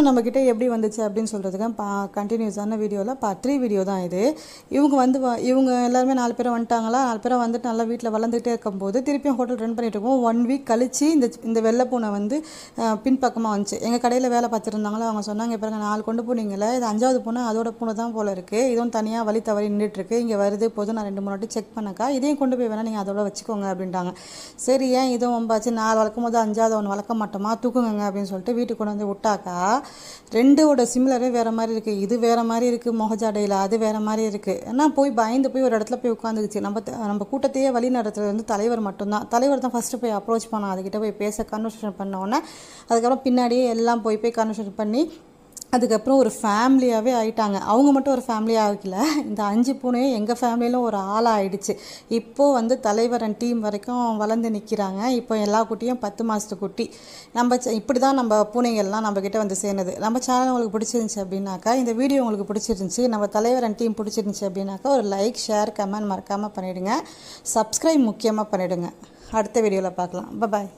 நம்மக்கிட்ட எப்படி வந்துச்சு அப்படின்னு சொல்கிறதுக்கு கண்டினியூஸான வீடியோவில் பார்ட் 3 வீடியோ தான் இது. இவங்க எல்லாருமே 4 பேர் வந்துட்டாங்களா. 4 பேரை வந்துட்டு நல்லா வீட்டில் வளர்ந்துகிட்டே இருக்கும்போது திருப்பியும் ஹோட்டல் ரன் பண்ணிட்டு இருக்கோம். 1 வீக் கழிச்சு இந்த வெள்ளை பூனை வந்து பின்பக்கமாக வந்துச்சு. எங்கள் கடையில் வேலை பார்த்துருந்தாங்களா. அவங்க சொன்னாங்க, பாருங்க 4 கொண்டு போனீங்களே, இது 5வது பூனை அதோட பூனை தான் போல இருக்குது. இதுவும் தனியாக வழி தவறி நின்றுட்டுருக்கு. இங்கே வருது போதும், நான் 2-3 வாட்டி செக் பண்ணக்கா, இதையும் கொண்டு போய் வேணால் நீங்கள் அதோட வச்சுக்கோங்க அப்படின்ட்டாங்க. சரி, ஏன் இதுவும் வம்பாச்சு, 4 வளர்க்கும் போது 5வது ஒன்று வளர்க்க மாட்டோமா, தூக்குங்க அப்படின்னு சொல்லிட்டு வீட்டுக்கு கொண்டு வந்து விட்டாக்கா, 2ஓட சிமிலரே வேறு மாதிரி இருக்குது. இது வேறு மாதிரி இருக்குது மொகஜாடையில், அது வேறு மாதிரி இருக்குது. ஏன்னா பயந்து போய் ஒரு இடத்துல போய் உட்காந்துக்குச்சு. நம்ம கூட்டத்தையே வழி நடத்துறது வந்து தலைவர் மட்டும்தான். தலைவர் தான் ஃபஸ்ட்டு போய் அப்ரோச் பண்ணோம், அதுக்கிட்ட போய் பேச கன்வர்சேஷன் பண்ணோன்னே அதுக்கப்புறம் பின்னாடியே எல்லாம் போய் கன்வர்சேஷன் பண்ணி அதுக்கப்புறம் ஒரு ஃபேமிலியாகவே ஆகிட்டாங்க. அவங்க மட்டும் ஒரு ஃபேமிலியாக ஆகல, இந்த 5 பூனையும் எங்கள் ஃபேமிலியிலும் ஒரு ஆளாக ஆகிடுச்சு. இப்போது வந்து தலைவர் அண்ட் டீம் வரைக்கும் வளர்ந்து நிற்கிறாங்க. இப்போ எல்லா குட்டியும் 10 மாதத்து குட்டி. இப்படி தான் நம்ம பூனைகள்லாம் நம்மக்கிட்ட வந்து சேர்ந்தது. நம்ம சேனல் உங்களுக்கு பிடிச்சிருந்துச்சி அப்படின்னாக்கா, இந்த வீடியோ உங்களுக்கு பிடிச்சிருந்துச்சி, நம்ம தலைவர் அண்ட் டீம் பிடிச்சிருந்துச்சி அப்படின்னாக்கா ஒரு லைக், ஷேர், கமெண்ட் மறக்காமல் பண்ணிவிடுங்க. சப்ஸ்கிரைப் முக்கியமாக பண்ணிவிடுங்க. அடுத்த வீடியோவில் பார்க்கலாம். பாய்.